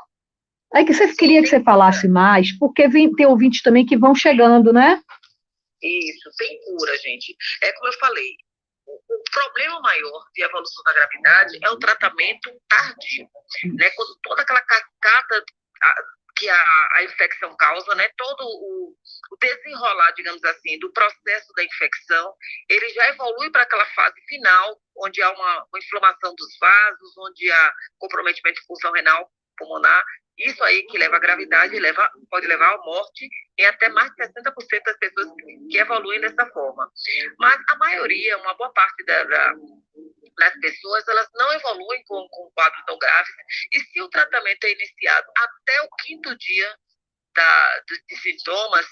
Aí que você queria que você falasse mais, porque tem ouvintes também que vão chegando, né? Isso, tem cura, gente. É como eu falei, o problema maior de evolução da gravidade é o tratamento tardio, né? Quando toda aquela cascata que a infecção causa, né? Todo o desenrolar, digamos assim, do processo da infecção, ele já evolui para aquela fase final, onde há uma inflamação dos vasos, onde há comprometimento de função renal pulmonar. Isso aí que leva à gravidade pode levar à morte em até mais de 60% das pessoas que evoluem dessa forma. Mas a maioria, uma boa parte das pessoas, elas não evoluem com um quadro tão grave. E se o tratamento é iniciado até o 5º dia de sintomas,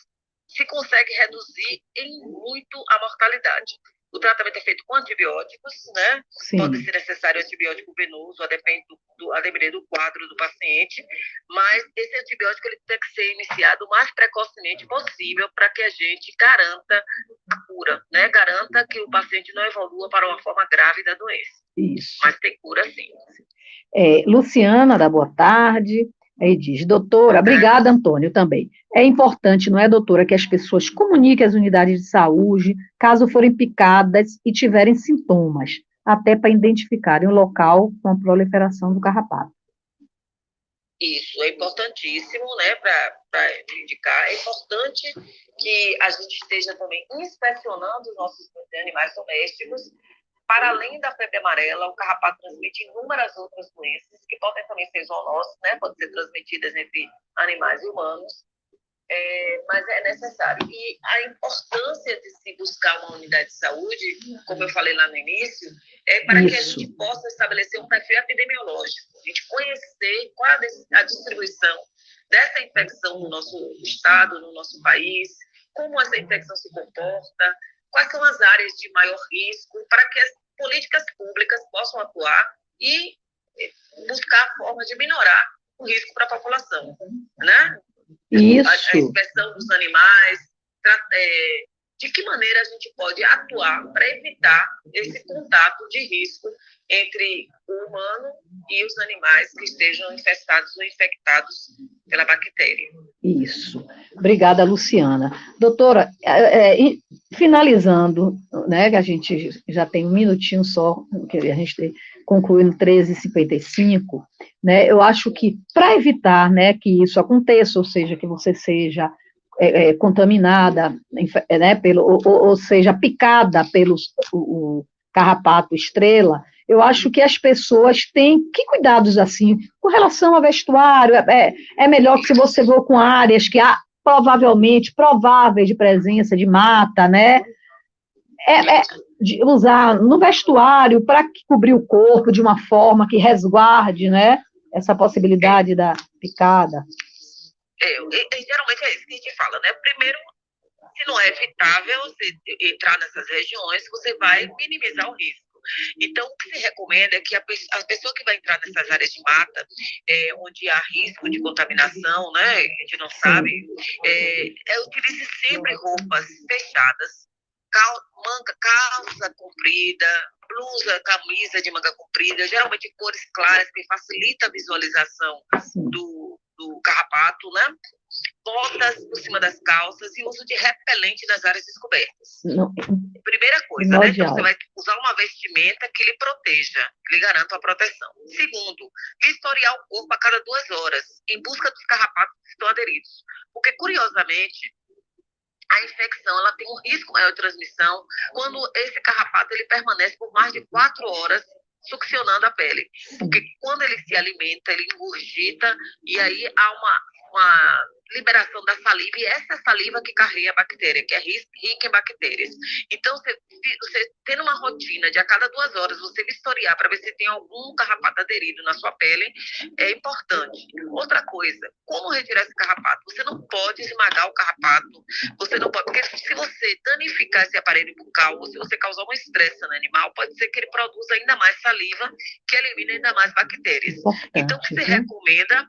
se consegue reduzir em muito a mortalidade. O tratamento é feito com antibióticos, né? Sim. Pode ser necessário antibiótico venoso, a depender do quadro do paciente, mas esse antibiótico ele tem que ser iniciado o mais precocemente possível para que a gente garanta a cura, né? Garanta que o paciente não evolua para uma forma grave da doença. Isso. Mas tem cura sim. Luciana, da boa tarde. Aí diz, doutora, obrigada, Antônio, também. É importante, não é, doutora, que as pessoas comuniquem às unidades de saúde, caso forem picadas e tiverem sintomas, até para identificarem o local com a proliferação do carrapato. Isso, é importantíssimo, né, para indicar. É importante que a gente esteja também inspecionando os nossos animais domésticos. Para além da febre amarela, o carrapato transmite inúmeras outras doenças, que podem também ser zoonoses, né? Podem ser transmitidas entre animais e humanos, mas é necessário. E a importância de se buscar uma unidade de saúde, como eu falei lá no início, é para que a gente possa estabelecer um perfil epidemiológico, a gente conhecer qual a distribuição dessa infecção no nosso estado, no nosso país, como essa infecção se comporta, quais são as áreas de maior risco, para que as políticas públicas possam atuar e buscar formas de minorar o risco para a população, né? Isso. A inspeção dos animais, de que maneira a gente pode atuar para evitar esse contato de risco entre o humano e os animais que estejam infestados ou infectados pela bactéria. Isso. Obrigada, Luciana. Doutora, finalizando, né, que a gente já tem um minutinho só, que a gente conclui no 13h55, né, eu acho que para evitar, né, que isso aconteça, ou seja, que você seja contaminada, né, ou seja, picada pelo carrapato estrela, eu acho que as pessoas têm que cuidados assim, com relação ao vestuário, é melhor que se você for com áreas que há prováveis de presença de mata, né, de usar no vestuário para cobrir o corpo de uma forma que resguarde, né, essa possibilidade da picada. Geralmente é isso que a gente fala, né, primeiro, se não é evitável você entrar nessas regiões, você vai minimizar o risco. Então, o que se recomenda é que a pessoa que vai entrar nessas áreas de mata, onde há risco de contaminação, né, a gente não sabe, utilize sempre roupas fechadas, calça comprida, blusa, camisa de manga comprida, geralmente cores claras, que facilita a visualização do carrapato, né? Botas por cima das calças e uso de repelente nas áreas descobertas. Primeira coisa, né? Então você vai usar uma vestimenta que lhe proteja, que lhe garanta a proteção. Segundo, vistoriar o corpo a cada 2 horas, em busca dos carrapatos que estão aderidos. Porque, curiosamente, a infecção ela tem um risco maior de transmissão quando esse carrapato ele permanece por mais de 4 horas succionando a pele. Porque quando ele se alimenta, ele ingurgita e aí há uma liberação da saliva, e essa saliva que carrega a bactéria, que é rica em bactérias. Então, você tendo uma rotina de a cada 2 horas você vistoriar para ver se tem algum carrapato aderido na sua pele, é importante. Outra coisa, como retirar esse carrapato? Você não pode esmagar o carrapato, você não pode, porque se você danificar esse aparelho bucal, ou se você causar um estresse no animal, pode ser que ele produza ainda mais saliva, que elimine ainda mais bactérias. Então, o que se recomenda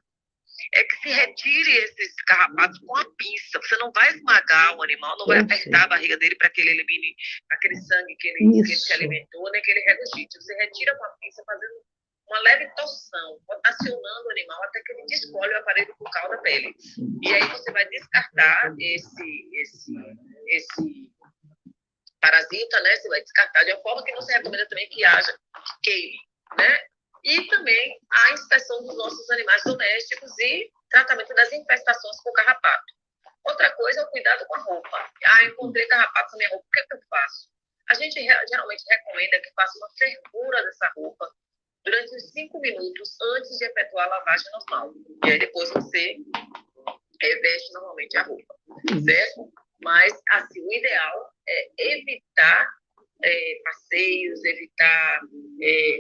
é que se retire esses carrapatos com a pinça. Você não vai esmagar o animal, não vai apertar a barriga dele para que ele elimine aquele sangue que ele se alimentou, nem que ele regurgite. Você retira com a pinça fazendo uma leve torção, rotacionando o animal até que ele descolhe o aparelho bucal da pele. E aí você vai descartar esse parasita, né? Você vai descartar de uma forma que não se recomenda também que haja queime, né? E também a inspeção dos nossos animais domésticos e tratamento das infestações com carrapato. Outra coisa é o cuidado com a roupa. Encontrei carrapato na minha roupa, o que é que eu faço? A gente geralmente recomenda que faça uma fervura dessa roupa durante uns 5 minutos antes de efetuar a lavagem normal. E aí depois você veste normalmente a roupa, certo? Mas, assim, o ideal é evitar passeios, evitar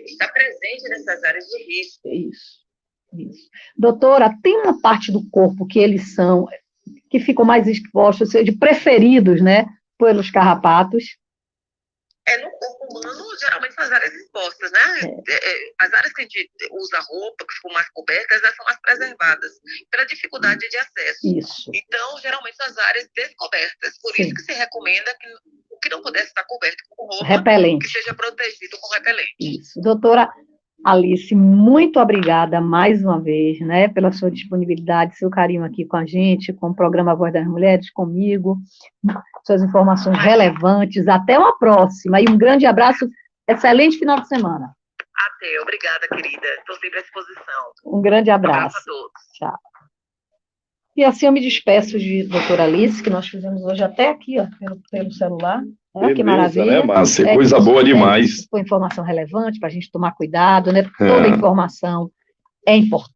estar presente nessas áreas de risco. Isso. Doutora, tem uma parte do corpo que eles são, que ficam mais expostos, ou seja, preferidos, né, pelos carrapatos? No corpo humano, geralmente são as áreas expostas, né? As áreas que a gente usa roupa, que ficam mais cobertas, elas são mais preservadas, pela dificuldade de acesso. Isso. Então, geralmente são as áreas descobertas. Por isso que se recomenda que o que não pudesse estar coberto com roupa, repelente, que seja protegido com repelente. Isso. Doutora Alice, muito obrigada mais uma vez, né, pela sua disponibilidade, seu carinho aqui com a gente, com o programa Voz das Mulheres, comigo, suas informações relevantes. Até uma próxima e um grande abraço, excelente final de semana. Até, obrigada, querida. Estou sempre à disposição. Um grande abraço. Um abraço a todos. Tchau. E assim eu me despeço de doutora Alice, que nós fizemos hoje até aqui, ó, pelo celular. Que maravilha. Né, Márcia? Coisa boa demais. Foi informação relevante para a gente tomar cuidado, né? Toda informação é importante.